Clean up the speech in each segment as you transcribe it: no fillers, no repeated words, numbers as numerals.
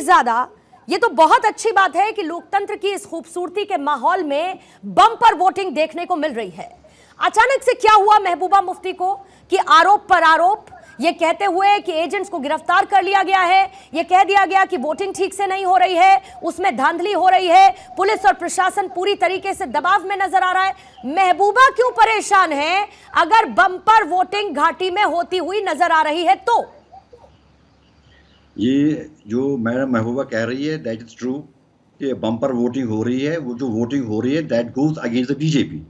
ज्यादा। ये तो बहुत अच्छी बात है कि लोकतंत्र की इस खूबसूरती के माहौल में बम्पर वोटिंग देखने को मिल रही है। अचानक से क्या हुआ महबूबा मुफ्ती को कि आरोप पर आरोप, ये कहते हुए कि एजेंट्स को गिरफ्तार कर लिया गया है, ये कह दिया गया कि वोटिंग ठीक से नहीं हो रही है, उसमें धांधली हो रही है, पुलिस और प्रशासन पूरी तरीके से दबाव में नजर आ रहा है। महबूबा क्यों परेशान है अगर बम्पर वोटिंग घाटी में होती हुई नजर आ रही है? तो ये जो मैडम महबूबा कह रही है दैट इज ट्रू कि बम्पर वोटिंग हो रही है। वो जो वोटिंग हो रही है that goes against the BJP.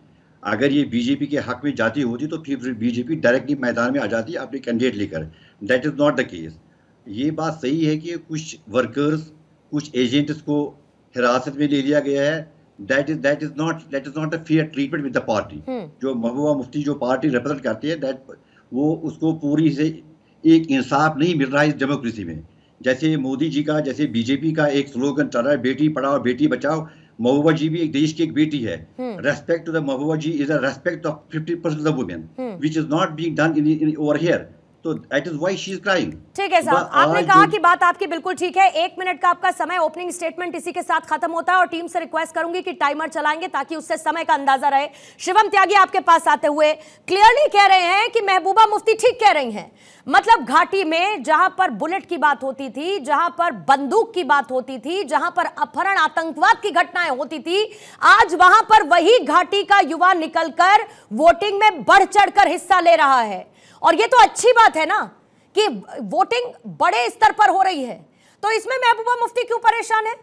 अगर ये बीजेपी के हक में जाती होती तो फिर बीजेपी डायरेक्टली मैदान में आ जाती अपने कैंडिडेट लेकर। That is not the case. ये बात सही है कि कुछ वर्कर्स, कुछ एजेंट्स को हिरासत में ले लिया गया है। That is not a fair treatment with the party. जो महबूबा मुफ्ती जो पार्टी रिप्रेजेंट करती है दैट वो उसको पूरी से एक इंसाफ नहीं मिल रहा है इस डेमोक्रेसी में। जैसे मोदी जी का, जैसे बीजेपी का एक स्लोगन चल रहा है बेटी पढ़ाओ बेटी बचाओ, महबूबा जी भी एक देश की एक बेटी है। Respect to the Mehbooba ji is a respect of 50% of the women which is not being done in over here. तो that is why she is crying. ठीक है साहब, आपने कहा कि बात आपकी बिल्कुल ठीक है। 1 मिनट का आपका समय, ओपनिंग स्टेटमेंट इसी के साथ खत्म होता है और टीम से रिक्वेस्ट करूंगी कि टाइमर चलाएंगे ताकि उससे समय का अंदाजा रहे। शिवम त्यागी आपके पास आते हुए क्लियरली कह रहे हैं कि महबूबा मुफ्ती ठीक कह रही हैं। मतलब घाटी में जहां पर बुलेट की बात होती थी, जहां पर बंदूक की बात होती थी, जहां पर अपहरण आतंकवाद की घटनाएं होती थी, आज वहां पर वही घाटी का युवा निकलकर वोटिंग में बढ़ चढ़कर हिस्सा ले रहा है। और ये तो अच्छी बात है ना कि वोटिंग बड़े स्तर पर हो रही है। तो इसमें महबूबा मुफ्ती क्यों परेशान है?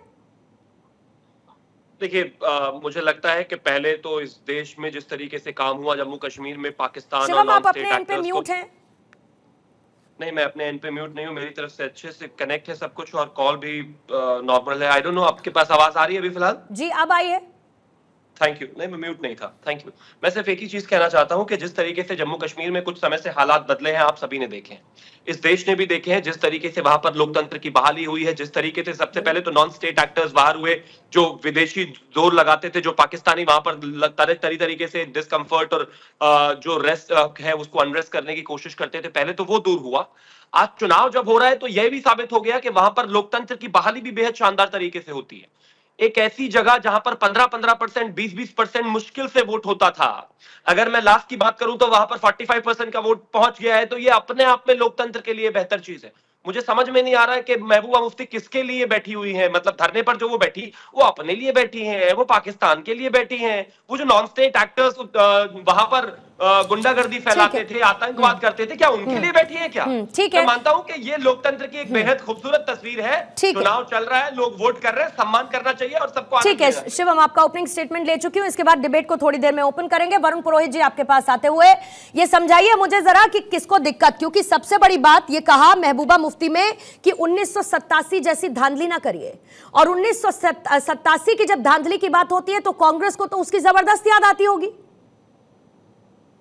देखिए, मुझे लगता है कि पहले तो इस देश में जिस तरीके से काम हुआ जम्मू कश्मीर में पाकिस्तान और आप अपने एंड पे म्यूट हैं? नहीं, मैं अपने एंड पे म्यूट नहीं हूँ। मेरी तरफ से अच्छे से कनेक्ट है सब कुछ और कॉल भी नॉर्मल है। आई डोंट नो आपके पास आवाज आ रही है अभी फिलहाल? जी अब आई है। Thank you. नहीं, मैं म्यूट नहीं था। Thank you. मैं सिर्फ एक ही चीज कहना चाहता हूं कि जिस तरीके से जम्मू कश्मीर में कुछ समय से हालात बदले हैं आप सभी ने देखे हैं, इस देश ने भी देखे हैं। जिस तरीके से वहां पर लोकतंत्र की बहाली हुई है, जिस तरीके से सबसे पहले तो नॉन स्टेट एक्टर्स बाहर हुए जो विदेशी जोर लगाते थे, जो पाकिस्तानी वहां पर तरीके से डिस्कम्फर्ट और जो रेस्ट है उसको अनरेस्ट करने की कोशिश करते थे, पहले तो वो दूर हुआ। आज चुनाव जब हो रहा है तो यह भी साबित हो गया कि वहां पर लोकतंत्र की बहाली भी बेहद शानदार तरीके से होती है। एक ऐसी जगह जहां पर 15% 20% मुश्किल से वोट होता था, अगर मैं लास्ट की बात करूं तो वहां पर 45% का वोट पहुंच गया है। तो ये अपने आप में लोकतंत्र के लिए बेहतर चीज है। मुझे समझ में नहीं आ रहा है कि महबूबा मुफ्ती किसके लिए बैठी हुई है। मतलब धरने पर जो वो बैठी, वो अपने लिए बैठी हैं, वो पाकिस्तान के लिए बैठी हैं। वो जो नॉन स्टेट एक्टर्स वहां पर गुंडागर्दी फैलाते थे, आतंकवाद करते थे, क्या उनके लिए बैठी है क्या? ठीक है, मैं मानता हूं कि ये लोकतंत्र की एक बेहद खूबसूरत तस्वीर है। चुनाव चल रहा है, लोग वोट कर रहे हैं, सम्मान करना चाहिए और सबको। ठीक है शिवम, आपका ओपनिंग स्टेटमेंट ले चुकी हूं, इसके बाद डिबेट को थोड़ी देर में ओपन करेंगे। वरुण पुरोहित जी आपके पास आते हुए ये समझाइए मुझे जरा कि किसको दिक्कत, क्योंकि सबसे बड़ी बात ये कहा महबूबा मुफ्ती में कि 1987 जैसी धांधली ना करिए। और 1987 की जब धांधली की बात होती है तो कांग्रेस को तो उसकी जबरदस्त याद आती होगी।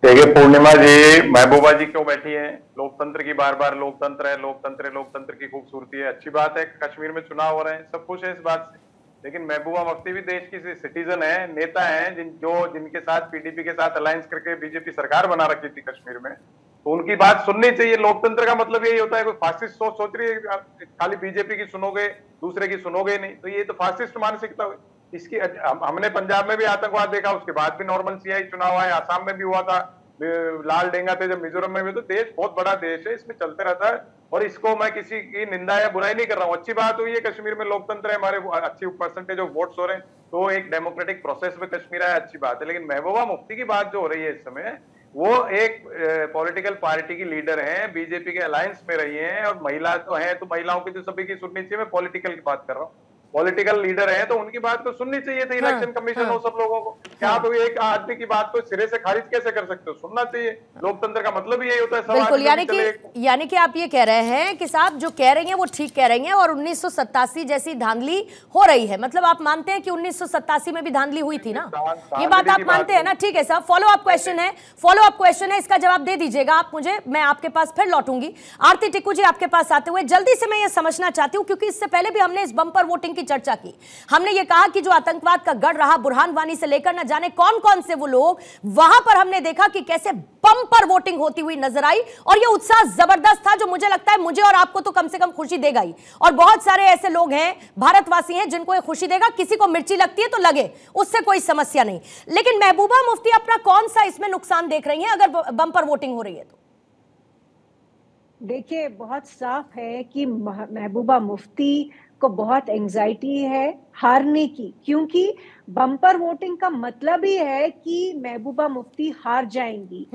देखिए पूर्णिमा जी, महबूबा जी क्यों बैठी हैं? लोकतंत्र की बार बार लोकतंत्र है, लोकतंत्र है, लोकतंत्र की खूबसूरती है, अच्छी बात है। कश्मीर में चुनाव हो रहे हैं, सब कुछ है इस बात से। लेकिन महबूबा मुफ्ती भी देश की सिटीजन है, नेता है, जिनके साथ पीडीपी के साथ अलायंस करके बीजेपी सरकार बना रखी थी कश्मीर में, तो उनकी बात सुननी चाहिए। लोकतंत्र का मतलब यही होता है, कोई फासिस्ट सोच रही है खाली बीजेपी की सुनोगे, दूसरे की सुनोगे नहीं, तो ये तो फासिस्ट मानसिकता हुई। इसकी हमने पंजाब में भी आतंकवाद देखा, उसके बाद भी नॉर्मल सीआई चुनाव आए, आसाम में भी हुआ था, लाल डेंगा थे जब मिजोरम में भी। तो देश बहुत बड़ा देश है, इसमें चलते रहता है। और इसको मैं किसी की निंदा या बुराई नहीं कर रहा हूँ। अच्छी बात हुई है कश्मीर में लोकतंत्र है, हमारे अच्छी परसेंटेज ऑफ वोट्स हो रहे हैं, तो एक डेमोक्रेटिक प्रोसेस में कश्मीर आया, अच्छी बात है। लेकिन महबूबा मुफ्ती की बात जो हो रही है इस समय, वो एक पॉलिटिकल पार्टी की लीडर हैं, बीजेपी के अलायंस में रही हैं, और महिला तो है, तो महिलाओं की तो सभी की सुननी चाहिए। मैं पॉलिटिकल की बात कर रहा हूँ, पॉलिटिकल लीडर है तो उनकी बात तो सुननी चाहिए थी। इलेक्शन कमीशन हो सब लोगों को, क्या आप एक आदमी की बात को सिरे से खारिज कैसे कर सकते हो? सुनना चाहिए। लोकतंत्र का मतलब ही यही होता है। बिल्कुल, यानी कि आप ये कह रहे हैं कि साहब जो कह रही हैं वो ठीक कह रही हैं और 1987 जैसी धांधली हो रही है। मतलब आप मानते हैं कि 1987 में भी धांधली हुई थी ना, ये बात आप मानते हैं ना? ठीक है साहब, फॉलो अप क्वेश्चन है, इसका जवाब दे दीजिएगा आप मुझे, मैं आपके पास फिर लौटूंगी। आरती टिक्कू जी आपके पास आते हुए जल्दी से मैं ये समझना चाहती हूँ, क्योंकि इससे पहले भी हमने इस बम्पर वोटिंग की की चर्चा की, हमने ये कहा कि जो आतंकवाद का गढ़ रहा बुरहान वानी से लेकर न जाने कौन कौन से वो लोग, वहां पर हमने देखा कि कैसे बम पर वोटिंग होती हुई नजर आई और ये उत्साह जबरदस्त था, जो मुझे लगता है मुझे और आपको तो कम से कम खुशी देगा ही। और बहुत सारे ऐसे लोग हैं, भारतवासी हैं, जिनको ये खुशी देगा। किसी को मिर्ची लगती है तो लगे, उससे कोई समस्या नहीं। लेकिन महबूबा मुफ्ती अपना कौन सा इसमें नुकसान देख रही हैं अगर बम पर वोटिंग हो रही है तो? देखिए, बहुत साफ है कि महबूबा मुफ्ती को बहुत एंजाइटी है हारने की, क्योंकि बम्पर वोटिंग का मतलब ही है कि महबूबा मुफ्ती हार जाएंगी।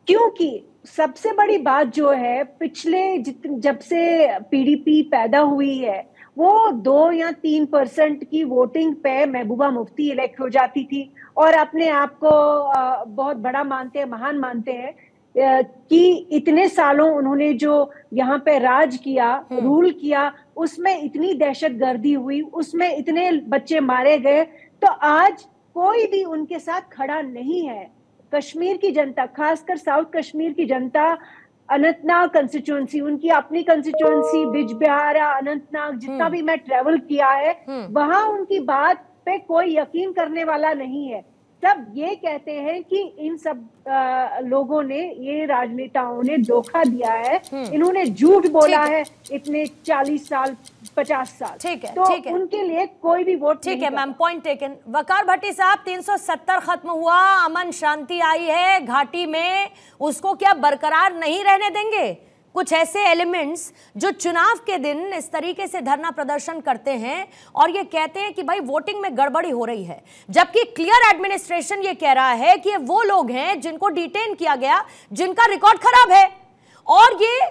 क्योंकि सबसे बड़ी बात जो है, पिछले जब से पीडीपी पैदा हुई है, वो 2 या 3% की वोटिंग पे महबूबा मुफ्ती इलेक्ट हो जाती थी और अपने आप को बहुत बड़ा मानते हैं, महान मानते हैं कि इतने सालों उन्होंने जो यहाँ पे राज किया, रूल किया, उसमें इतनी दहशतगर्दी हुई, उसमें इतने बच्चे मारे गए, तो आज कोई भी उनके साथ खड़ा नहीं है। कश्मीर की जनता, खासकर साउथ कश्मीर की जनता, अनंतनाग कंस्टिट्यूएंसी, उनकी अपनी कंस्टिट्यूएंसी बिजबिहारा, अनंतनाग, जितना भी मैं ट्रेवल किया है, वहां उनकी बात पे कोई यकीन करने वाला नहीं है। सब ये कहते हैं कि इन सब लोगों ने, ये राजनेताओं ने धोखा दिया है, इन्होंने झूठ बोला है इतने 40 साल 50 साल। ठीक है, तो ठीक है, उनके लिए कोई भी वोट ठीक है मैम, पॉइंट टेकन। वकार भट्टी साहब, 370 खत्म हुआ, अमन शांति आई है घाटी में, उसको क्या बरकरार नहीं रहने देंगे? कुछ ऐसे एलिमेंट्स जो चुनाव के दिन इस तरीके से धरना प्रदर्शन करते हैं और ये कहते हैं कि भाई वोटिंग में गड़बड़ी हो रही है, जबकि क्लियर एडमिनिस्ट्रेशन ये कह रहा है कि ये वो लोग हैं जिनको डिटेन किया गया, जिनका रिकॉर्ड खराब है और ये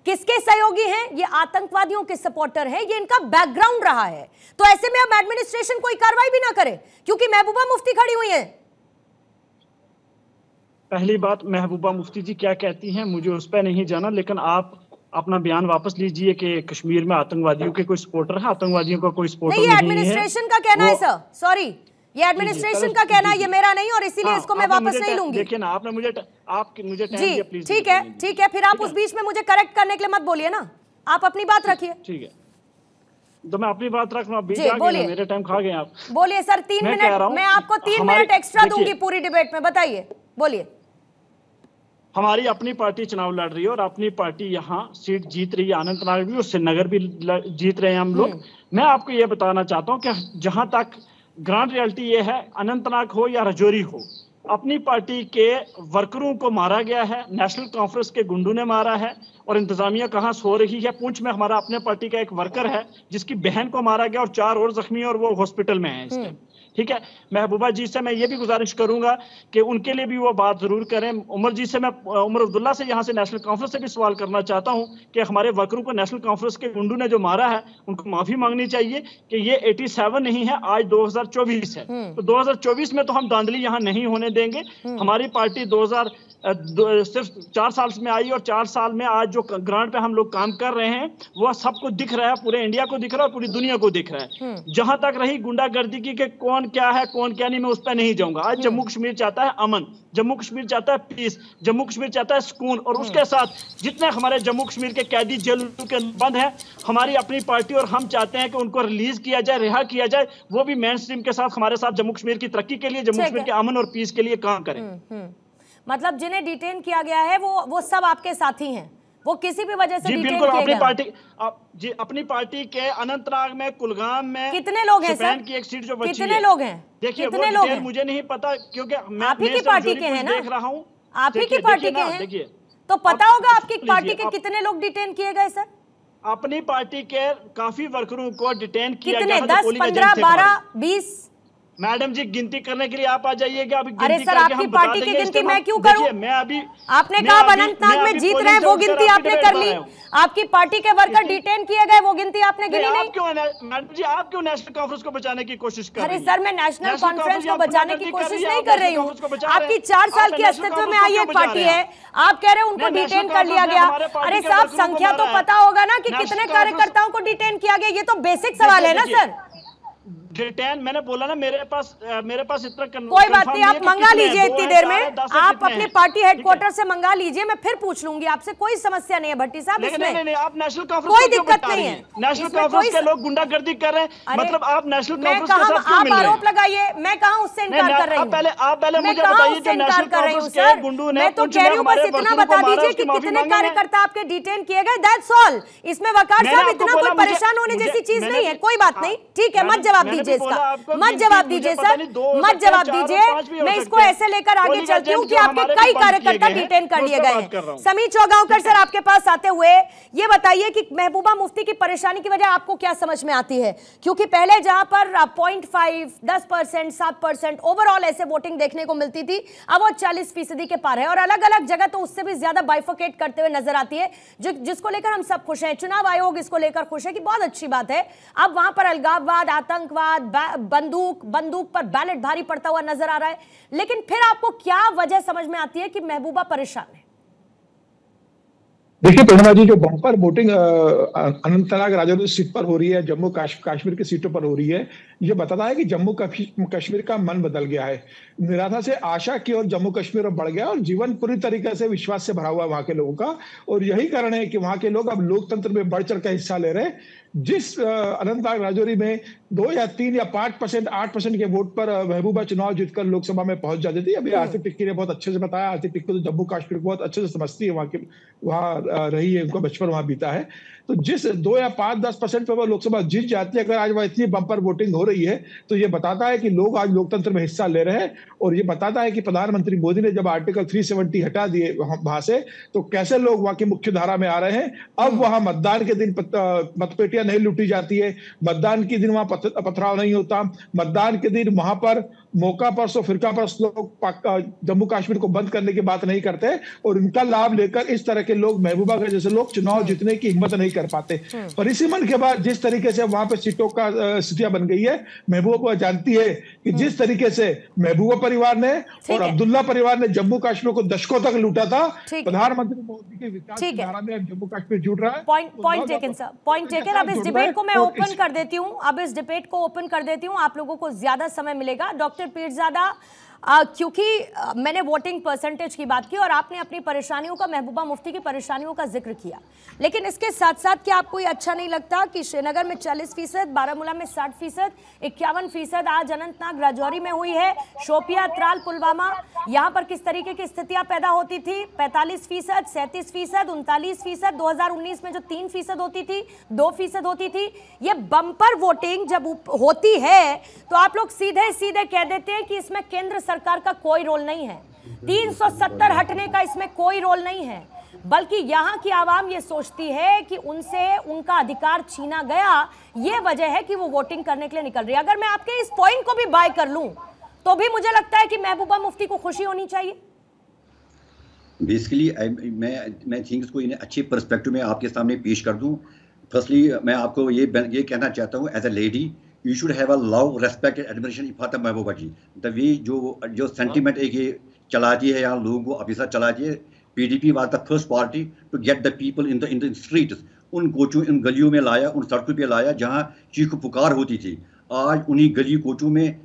किसके सहयोगी हैं? ये आतंकवादियों के सपोर्टर हैं, ये इनका बैकग्राउंड रहा है। तो ऐसे में अब एडमिनिस्ट्रेशन कोई कार्रवाई भी ना करे क्योंकि महबूबा मुफ्ती खड़ी हुई है। पहली बात, महबूबा मुफ्ती जी क्या कहती हैं मुझे उस पर नहीं जाना, लेकिन आप अपना बयान वापस लीजिए कि कश्मीर में आतंकवादियों के कोई सपोर्टर है, आतंकवादियों का कोई सपोर्टर नहीं है। एडमिनिस्ट्रेशन का कहना है सर, सॉरी, ये एडमिनिस्ट्रेशन का कहना है, ये मेरा नहीं, और इसीलिए इसको मैं वापस नहीं लूंगी। देखिए ना, आपने मुझे टाइम दिया, प्लीज। ठीक है, ठीक है, फिर आप उस बीच में मुझे करेक्ट करने के लिए मत बोलिए ना, आप अपनी बात रखिए। ठीक है, तो मैं अपनी बात रख रहा हूँ, मेरे टाइम खा गए आप। बोलिए सर, 3 मिनट, मैं आपको 3 मिनट एक्स्ट्रा दूंगी पूरी डिबेट में, बताइए, बोलिए। हमारी अपनी पार्टी चुनाव लड़ रही है और अपनी पार्टी यहाँ सीट जीत रही है, अनंतनाग भी और श्रीनगर भी जीत रहे हैं हम लोग। मैं आपको ये बताना चाहता हूँ कि जहां तक ग्राउंड रियलिटी ये है, अनंतनाग हो या राजौरी हो, अपनी पार्टी के वर्करों को मारा गया है, नेशनल कॉन्फ्रेंस के गुंडों ने मारा है और इंतजामिया कहाँ सो रही है। पुंछ में हमारा अपने पार्टी का एक वर्कर है जिसकी बहन को मारा गया और 4 और जख्मी, और वो हॉस्पिटल में है इस टाइम। ठीक है, महबूबा जी से मैं ये भी गुजारिश करूंगा कि उनके लिए भी वो बात जरूर करें। उमर जी से, मैं उमर अब्दुल्ला से यहाँ से नेशनल कॉन्फ्रेंस से भी सवाल करना चाहता हूँ कि हमारे वर्करों को नेशनल कॉन्फ्रेंस के गुंडों ने जो मारा है उनको माफी मांगनी चाहिए कि ये 87 नहीं है, आज 2024 है। तो 2024 में तो हम धांधली यहाँ नहीं होने देंगे। हमारी पार्टी सिर्फ 4 साल में आई और 4 साल में आज जो ग्राउंड पे हम लोग काम कर रहे हैं वो सबको दिख रहा है, पूरे इंडिया को दिख रहा है और पूरी दुनिया को दिख रहा है। जहां तक रही गुंडागर्दी की कि कौन क्या है कौन क्या नहीं, मैं उस पर नहीं जाऊंगा। आज जम्मू कश्मीर चाहता है अमन, जम्मू कश्मीर चाहता है पीस, जम्मू कश्मीर चाहता है सुकून, और उसके साथ जितने हमारे जम्मू कश्मीर के कैदी जेलों के बंद है, हमारी अपनी पार्टी और हम चाहते हैं कि उनको रिलीज किया जाए, रिहा किया जाए, वो भी मेन स्ट्रीम के साथ हमारे साथ जम्मू कश्मीर की तरक्की के लिए, जम्मू कश्मीर के अमन और पीस के लिए काम करें। मतलब जिन्हें डिटेन किया गया है वो सब आपके साथी हैं, वो किसी भी वजह से जी डिटेन बिल्कुल, किए अपनी गए। पार्टी जी अपनी पार्टी के अनंतनाग में, कुलगाम में कितने लोग हैं सर? की एक सीट जो बची कितने लोग हैं? देखिए कितने लोग हैं? मुझे नहीं पता क्योंकि मैं आप ही की पार्टी के हैं ना, देख रहा हूँ, आप ही की पार्टी के हैं, देखिए तो पता होगा आपकी पार्टी के कितने लोग डिटेन किए गए सर? अपनी पार्टी के काफी वर्करों को डिटेन किया गया। कितने? 10, 15, 12, 20? मैडम जी गिनती करने के लिए आप आ जाइएगा। अभी अरे सर, आपकी पार्टी की गिनती मैं क्यों करूं? मैं अभी, आपने कहा अनंतनाग में जीत रहे हैं, वो गिनती आपने कर ली। आपकी पार्टी के वर्कर डिटेन किए गए, वो गिनती आपने गिनी नहीं। मैडम जी आप क्यों नेशनल कॉन्फ्रेंस को बचाने की कोशिश कर रही हैं? अरे सर, मैं नेशनल कॉन्फ्रेंस को बचाने की कोशिश नहीं कर रही हूँ। आपकी 4 साल की अस्तित्व में आई एक पार्टी है, आप कह रहे हैं उनको डिटेन कर लिया गया। अरे साहब, संख्या तो पता होगा ना कि कितने कार्यकर्ताओं को डिटेन किया गया, ये तो बेसिक सवाल है ना सर। डिटेन, मैंने बोला ना मेरे पास इतना कोई बात नहीं, आप मंगा लीजिए इतनी देर में, आप अपने पार्टी हेडक्वार्टर से मंगा लीजिए, मैं फिर पूछ लूंगी आपसे, कोई समस्या नहीं है भट्टी साहब इसमें। नहीं, आप नेशनल कॉन्फ्रेंस कोई दिक्कत नहीं है, नेशनल कॉन्फ्रेंस के लोग गुंडागर्दी कर रहे हैं, मतलब आप नेशनल कॉन्फ्रेंस के साथ क्यों मिल रहे हैं? आप आरोप लगाइए, मैं कहां उससे इनकार कर रही हूं? आप पहले मुझे बताइए जो नेशनल कॉन्फ्रेंस के गुंडों ने, मैं तो कह रही हूं बस इतना बता दीजिए कि कितने कार्यकर्ता आपके डिटेन किए गए, दैट्स ऑल। इसमें वकार साहब इतना कोई परेशान होने जैसी चीज नहीं है, कोई बात नहीं, ठीक है, मत जवाब दीजिए इसका, मत जवाब दीजिए सर, मत जवाब दीजिए। मैं इसको ऐसे लेकर आगे चलती हूँ कि आपके कई कार्यकर्ता डिटेन कर लिए गए हैं। समीर चौगांवकर सर, आपके पास आते हुए ये बताइए कि महबूबा मुफ्ती की परेशानी की वजह आपको क्या समझ में आती है? क्योंकि पहले जहां पर 0.5, 10%, 7% ओवरऑल ऐसे वोटिंग देखने को मिलती थी, अब वो 40% के पार है और अलग अलग जगह तो उससे भी ज्यादा बाइफोकेट करते हुए नजर आती है, जिसको लेकर हम सब खुश हैं। चुनाव आयोग इसको लेकर खुश है कि बहुत अच्छी बात है, अब वहां पर अलगाववाद, आतंकवाद, बंदूक पर बैलेट भारी पड़ता हुआ नजर आ रहा है। लेकिन फिर आपको क्या वजह समझ में आती है कि महबूबा परेशान है? देखिए पूर्णिमा जी, जो bumper voting Anantnag Rajouri seat पर हो रही है, जम्मू कश्मीर की सीटों पर हो रही है, ये बताता है कि जम्मू कश्मीर का मन बदल गया है। निराशा से आशा की ओर जम्मू कश्मीर बढ़ गया और जीवन पूरी तरीके से विश्वास से भरा हुआ वहां के लोगों का, और यही कारण है कि वहां के लोग अब लोकतंत्र में बढ़ चढ़ कर हिस्सा ले रहे हैं। जिस अनंतनाग राजौरी में 2 या 3 या 5%, 8% के वोट पर महबूबा चुनाव जीतकर लोकसभा में पहुंच जाती थी। अभी आरती टिक्की ने बहुत अच्छे से बताया, आरती टिक्की तो जम्मू कश्मीर को बहुत अच्छे से समझती है, वहां रही है, उनका बचपन वहां बीता है। तो जिस 2 या 5-10% पे वो लोकसभा जीत जाती है, अगर आज वह इतनी बम्पर वोटिंग हो रही है, तो ये बताता है कि लोग आज लोकतंत्र में हिस्सा ले रहे हैं। और ये बताता है कि प्रधानमंत्री मोदी ने जब आर्टिकल 370 हटा दिए वहां से, तो कैसे लोग वहां की मुख्य धारा में आ रहे हैं। अब वहां मतदान के दिन मतपेटियां नहीं लूटी जाती है, मतदान के दिन वहां पथराव नहीं होता, मतदान के दिन वहां पर मौका पर सो फिरका पर लोग जम्मू कश्मीर को बंद करने की बात नहीं करते, और इनका लाभ लेकर इस तरह के लोग, महबूबा के जैसे लोग चुनाव जीतने की हिम्मत नहीं कर पाते। परिसीमन के बाद जिस तरीके से वहां पे सीटों का स्थितियां बन गई है, महबूबा जानती है कि जिस तरीके से महबूबा परिवार ने और अब्दुल्ला परिवार ने जम्मू कश्मीर को दशकों तक लूटा था, प्रधानमंत्री मोदी के विकास की धारा में जम्मू कश्मीर जुड़ रहा है। Point taken sir, point taken. अब इस डिबेट को मैं ओपन कर देती हूँ, आप लोगों को ज्यादा समय मिलेगा। डॉक्टर पीरजादा, क्योंकि मैंने वोटिंग परसेंटेज की बात की और आपने अपनी परेशानियों का, महबूबा मुफ्ती की परेशानियों का जिक्र किया, लेकिन इसके साथ साथ क्या आपको ये अच्छा नहीं लगता कि श्रीनगर में 40%, बारामूला में 60%, 51% आज अनंतनाग राजौरी में हुई है, शोपिया, त्राल, पुलवामा, यहाँ पर किस तरीके की स्थितियां पैदा होती थी? 45%, 37%, 39%, 2019 में जो 3% होती थी, 2% होती थी। ये बम्पर वोटिंग जब होती है तो आप लोग सीधे सीधे कह देते हैं कि इसमें केंद्र सरकार का कोई रोल नहीं है, 370 हटने का इसमें कोई रोल नहीं है, बल्कि यहां की आवाम ये सोचती है कि उनसे उनका अधिकार छीना गया, ये वजह है कि वो वोटिंग करने के लिए निकल रही है। अगर मैं आपके इस पॉइंट को भी बाय कर लूं तो भी मुझे लगता है कि महबूबा मुफ्ती को खुशी होनी चाहिए। बेसिकली मैं थिंग्स को इन्हें अच्छे पर्सपेक्टिव में आपके सामने पेश कर दूं। फर्स्टली मैं आपको ये कहना चाहता हूं, as a lady you should have a love, respect and admiration for Mehbooba ji. The way जो सेंटीमेंट एक ये चलाती है यहाँ लोगों को अभी चलाती है। PDP was the first party to get the people in the streets। उन कोचों, इन गलियों में लाया, उन सड़कों पे लाया जहाँ चीख पुकार होती थी। आज उन्हीं गली कोचों में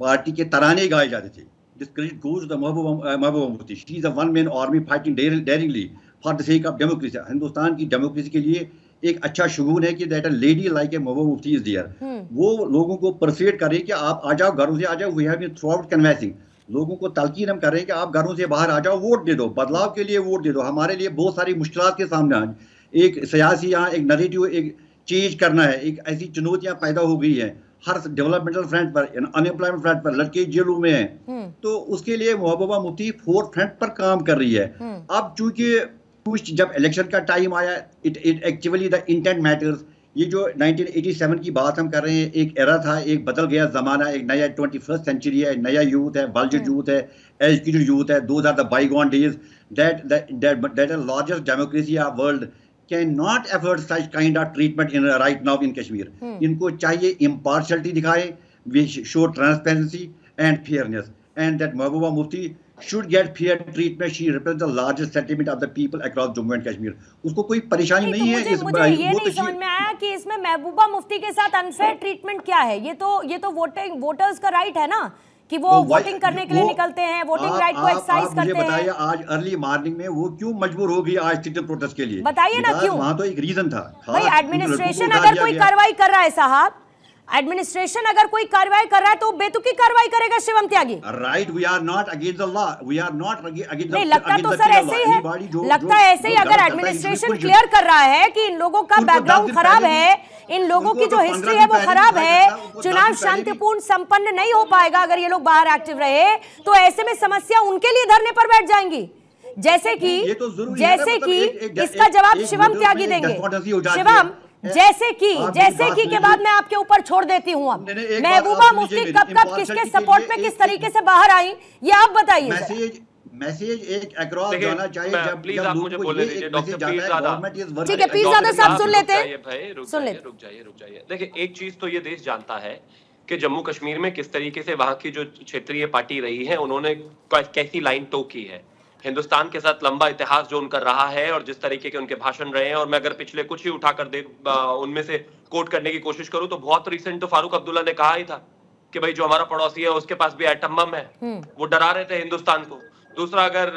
पार्टी के तराने गाए जाते थे। This credit goes to the Mehbooba Mufti. She is a one-man army fighting daringly for the sake of democracy। Hindustan की डेमोक्रेसी के लिए एक अच्छा शगुन है कि that a lady like a Mehbooba Mufti is there. वो लोगों को परसुएट कर रही है कि आप आ जाओ, घरों से आ जाओ। We have been throughout convincing, लोगों को तलकीन हम कर रहे हैं कि आप घरों से बाहर आ जाओ, वोट दे दो, बदलाव के लिए वोट दे दो। हमारे लिए बहुत सारी मुश्किलात के सामने आज एक सियासी यहाँ एक नैरेटिव एक चेंज करना है। एक ऐसी चुनौतियां पैदा हो गई है हर डेवलपमेंटल फ्रंट पर, अनएम्प्लॉयमेंट फ्रंट पर, लड़के जेलों में हैं, तो उसके लिए महबूबा मुफ्ती फोर्थ फ्रंट पर काम कर रही है। अब चूंकि जब इलेक्शन का टाइम आया, it actually the intent matters. ये जो 1987 की बात हम कर रहे हैं, एक एरा था, एक बदल गया जमाना, एक नया 21st सेंचुरी है, नया यूथ है, बल्जेड यूथ है, एजुकेटेड यूथ है। Those are the bygone days that largest democracy of world can not afford such kind of treatment in right now in Kashmir. इनको चाहिए इम्पार्शलिटी दिखाए, we show transparency and fairness, and that Mehbooba Mufti should get fair treatment. She represents the largest sentiment of the people across Jammu and Kashmir. उसको कोई परेशानी नहीं है। मुझे ये नहीं समझ में आया कि इसमें महबूबा मुफ्ती के साथ अनफेयर ट्रीटमेंट क्या है। ये तो वोटर्स का राइट है ना कि वो वोटिंग करने के लिए निकलते हैं, वोटिंग राइट को एक्सरसाइज करते हैं। बताइए आज अर्ली मॉर्निंग में वो क्यों मजबूर हो गई आज सिटीजन प्रोटेस्ट के लिए? बताइए ना क्यों? वहाँ तो एक रीजन था भाई, एडमिनिस्ट्रेशन अगर कोई कार्रवाई कर रहा है साहब, एडमिनिस्ट्रेशन अगर कोई कार्रवाई कर रहा है तो बेतुकी कार्रवाई करेगा Shivam Tyagi. Right, we are not against the law, we are not against. नहीं, लगता तो सर ऐसे ही है, लगता है ऐसे ही। अगर एडमिनिस्ट्रेशन क्लियर कर रहा है कि इन लोगों का बैकग्राउंड खराब है, इन लोगों की जो हिस्ट्री है वो खराब है, चुनाव शांतिपूर्ण संपन्न नहीं हो पाएगा अगर ये लोग बाहर एक्टिव रहे, तो ऐसे में समस्या उनके लिए धरने पर बैठ जाएंगी। जैसे कि इसका जवाब शिवम त्यागी देंगे। शिवम, जैसे कि के बाद मैं आपके ऊपर छोड़ देती हूँ। अब महबूबा मुफ्ती कब किसके सपोर्ट में किस तरीके से बाहर आई, ये आप बताइए। मैसेज एक अक्रॉस जाना चाहिए। प्लीज आप मुझे बोलने दीजिए डॉक्टर पीरजादा। ठीक है, पीरजादा साहब सुन लेते हैं। रुक जाइए। देखिए, एक चीज तो ये देश जानता है कि जम्मू कश्मीर में किस तरीके से वहां की जो क्षेत्रीय पार्टी रही है उन्होंने कैसी लाइन टो की है। हिंदुस्तान के साथ लंबा इतिहास जो उनका रहा है और जिस तरीके के उनके भाषण रहे हैं, और मैं अगर पिछले कुछ ही उठाकर उनमें से कोट करने की कोशिश करूं तो बहुत रिसेंट तो फारूक अब्दुल्ला ने कहा ही था कि भाई जो हमारा पड़ोसी है उसके पास भी एटम बम है, वो डरा रहे थे हिंदुस्तान को। दूसरा, अगर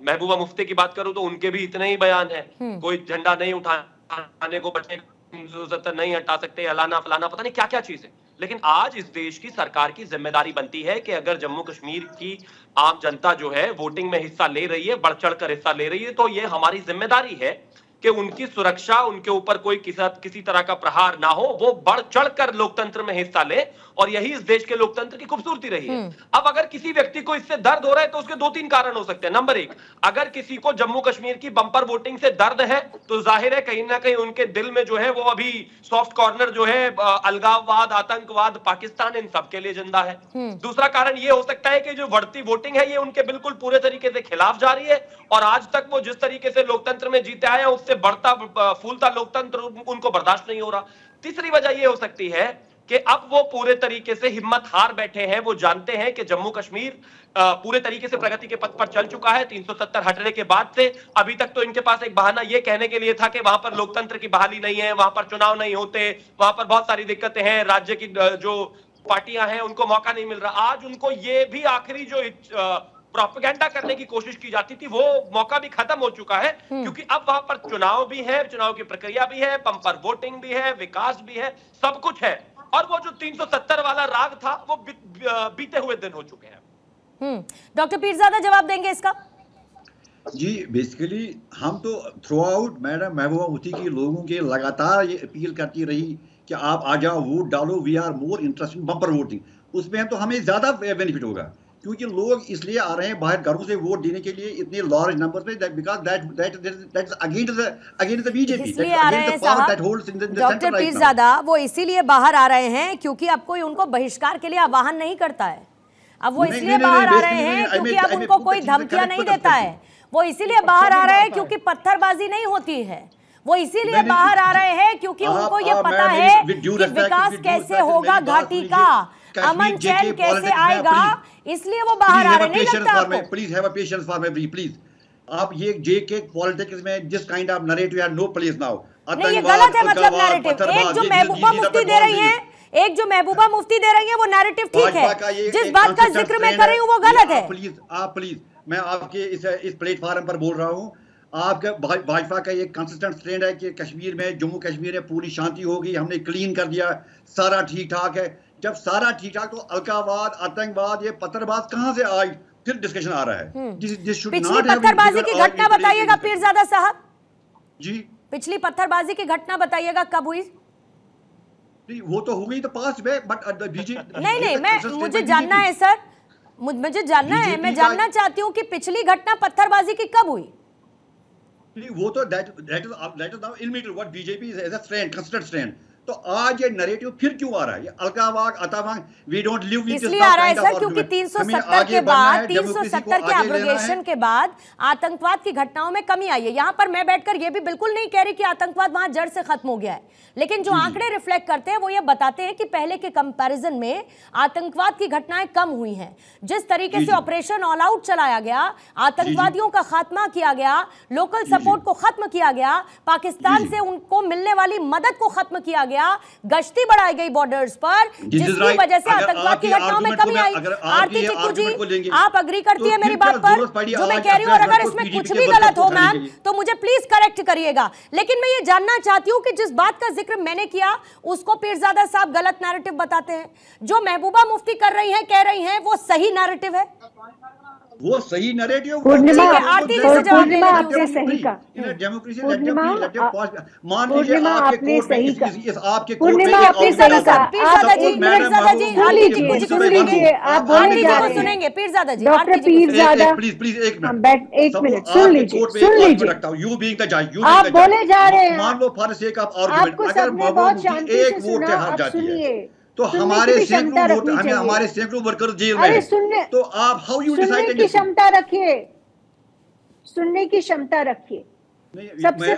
महबूबा मुफ्ती की बात करूं तो उनके भी इतने ही बयान है, कोई झंडा नहीं उठाने को बच्चे नहीं हटा सकते, अलाना फलाना, पता नहीं क्या क्या चीज है। लेकिन आज इस देश की सरकार की जिम्मेदारी बनती है कि अगर जम्मू कश्मीर की आम जनता जो है वोटिंग में हिस्सा ले रही है, बढ़ चढ़ कर हिस्सा ले रही है, तो ये हमारी जिम्मेदारी है कि उनकी सुरक्षा, उनके ऊपर कोई किसी तरह का प्रहार ना हो, वो बढ़ चढ़ कर लोकतंत्र में हिस्सा ले। और यही इस देश के लोकतंत्र की खूबसूरती रही है। अब अगर किसी व्यक्ति को इससे दर्द हो रहा है तो उसके 2-3 कारण हो सकते हैं। नंबर 1, अगर किसी को जम्मू कश्मीर की बंपर वोटिंग से दर्द है तो जाहिर है कहीं ना कहीं उनके दिल में जो है वो अभी सॉफ्ट कॉर्नर जो है अलगाववाद, आतंकवाद, पाकिस्तान, इन सब के लिए जिंदा है। दूसरा कारण ये हो सकता है कि जो बढ़ती वोटिंग है ये उनके बिल्कुल पूरे तरीके से खिलाफ जा रही है, और आज तक वो जिस तरीके से लोकतंत्र में जीते आए हैं उससे बढ़ता फूलता लोकतंत्र उनको बर्दाश्त नहीं हो रहा। तीसरी वजह ये हो सकती है कि अब वो पूरे तरीके से हिम्मत हार बैठे हैं। वो जानते हैं कि जम्मू कश्मीर पूरे तरीके से प्रगति के पथ पर चल चुका है 370 हटने के बाद से। अभी तक तो इनके पास एक बहाना ये कहने के लिए था कि वहां पर लोकतंत्र की बहाली नहीं है, वहां पर चुनाव नहीं होते, वहां पर बहुत सारी दिक्कतें हैं, राज्य की जो पार्टियां हैं उनको मौका नहीं मिल रहा। आज उनको ये भी आखिरी जो प्रोपेगेंडा करने की कोशिश की जाती थी वो मौका भी खत्म हो चुका है, क्योंकि अब वहां पर चुनाव भी है, चुनाव की प्रक्रिया भी है, बंपर वोटिंग भी है, विकास भी है, सब कुछ है। और वो जो 370 वाला राग था वो बीते हुए दिन हो चुके हैं। डॉक्टर पीरजादा जवाब देंगे इसका? जी, बेसिकली हम तो through out madam Mehbooba Mufti की लोगों के लगातार ये अपील करती रही कि आप आ जाओ, वोट डालो, we are more interested in bumper voting. उसमें तो हमें ज्यादा बेनिफिट होगा, क्योंकि लोग इसलिए आ रहे हैं बाहर घरों से वोट देने के लिए इतने लार्ज नंबर में, because that against the BJP, doctor Pirzada वो इसीलिए बाहर आ रहे हैं क्योंकि अब कोई उनको बहिष्कार के लिए आह्वान नहीं करता है। अब वो इसलिए बाहर आ रहे हैं क्योंकि अब उनको कोई धमकियां नहीं देता है। वो इसीलिए बाहर आ रहे हैं क्योंकि पत्थरबाजी नहीं होती है। वो इसीलिए बाहर आ रहे हैं क्योंकि उनको ये पता है कि विकास कैसे होगा, घाटी का अमन चैन कैसे आएगा, इसलिए वो बाहर आ रहे हैं। नहीं लगता आपको? Please have a patience for me please. आप ये जेके पॉलिटिक्स में जिस kind of narrative have no place now. नहीं, ये गलत है। मतलब नैरेटिव एक जो महबूबा मुफ्ती दे रही हैं, एक जो महबूबा मुफ्ती दे रही है वो नैरेटिव ठीक है, जिस बात का जिक्र मैं कर रही हूँ वो गलत है। प्लीज मैं आपके इस प्लेटफॉर्म पर बोल रहा हूँ, आपका भाजपा का ये कंसिस्टेंट स्टैंड है कि कश्मीर में, जम्मू कश्मीर में पूरी शांति होगी, हमने क्लीन कर दिया, सारा ठीक ठाक है। जब सारा ठीक ठाक तो अलगाववाद, आतंकवाद, ये पत्थरबाज कहां से आई? फिर डिस्कशन आ रहा है। पिछली पत्थरबाजी की घटना बताइएगा पीरजादा साहब जी। पिछली पत्थरबाजी की घटना बताइएगा कब हुई? वो तो हो गई तो पास में, बट बीजेपी नहीं, मैं मुझे जानना है सर, मुझे जानना है, मैं जानना चाहती हूँ कि पिछली घटना पत्थरबाजी की कब हुई? वो तो that is now immediate what BJP is as a strand, constant strand. तो आज ये नैरेटिव फिर क्यों आ रहा है? ये अलगावाग अतावाग वी डोंट लिव विद इसलिए आ रहा है सर क्योंकि 370 के बाद 370 के एब्रोगेशन के बाद आतंकवाद की घटनाओं में कमी आई है। यहां पर मैं बैठकर ये भी बिल्कुल नहीं कह रही कि आतंकवाद वहां जड़ से खत्म हो गया है, लेकिन जो आंकड़े रिफ्लेक्ट करते हैं वो ये बताते हैं कि पहले के कंपैरिजन में आतंकवाद की घटनाएं कम हुई हैं। जिस तरीके से ऑपरेशन ऑल आउट चलाया गया, आतंकवादियों का खात्मा किया गया, लोकल सपोर्ट को खत्म किया गया, पाकिस्तान से उनको मिलने वाली मदद को खत्म किया गया, गश्ती बढ़ाई गई बॉर्डर्स पर, जिसकी वजह से आतंकवाद की घटनाओं में कमी आई। आरती टिक्कू जी, आप अग्री करती है मेरी बात पर जो मैं कह रही हूं? और अगर इसमें कुछ भी गलत हो मैम तो मुझे प्लीज करेक्ट करिएगा, लेकिन मैं ये जानना चाहती हूं कि जिस बात का जिक्र मैंने किया उसको पीरजादा साहब गलत नैरेटिव बताते हैं। जो महबूबा मुफ्ती कर रही हैं, कह रही हैं, वो सही नैरेटिव है? वो सही नैरेटिव पूर्णिमा आरती जी से जवाब ले आपने सही कहा। डेमोक्रेसी मान लीजिए आपने सही कहा। इस आपके पूर्णिमा आपने सही कहा। पीरजादा जी आरती टिक्कू जी को सुनेंगे, आप बोले जा रहे हैं, सुनेंगे पीरजादा जी, डॉक्टर पीरजादा प्लीज एक मिनट सुन लीजिए, यू बीइंग द जज, आप बोले जा रहे हैं। मान लो for the sake of argument अगर महबूबा एक वोट से हार जाती है तो हमारे सैकड़ों वर्कर जेल में हैं, तो आप हाउ यू डिसाइड? सुनने की क्षमता रखिए, सुनने की क्षमता रखिए। सबसे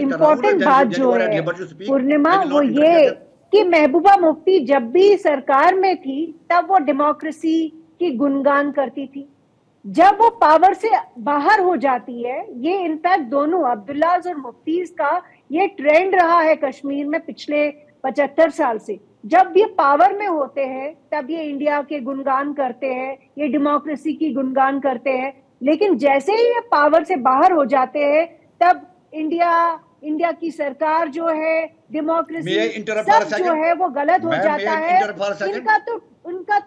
इम्पोर्टेंट बात जो है पूर्णिमा वो ये कि महबूबा मुफ्ती जब भी सरकार में थी तब वो डेमोक्रेसी की गुणगान करती थी। जब वो पावर से बाहर हो जाती है, ये इनफैक्ट दोनों अब्दुल्लाह और मुफ्तीज का ये ट्रेंड रहा है कश्मीर में पिछले 75 साल से। जब ये पावर में होते हैं तब ये इंडिया के गुणगान करते हैं, ये डेमोक्रेसी की गुणगान करते हैं, लेकिन जैसे ही ये पावर से बाहर हो जाते हैं तब इंडिया की सरकार जो है, डेमोक्रेसी सब जो है वो गलत हो जाता है। इनका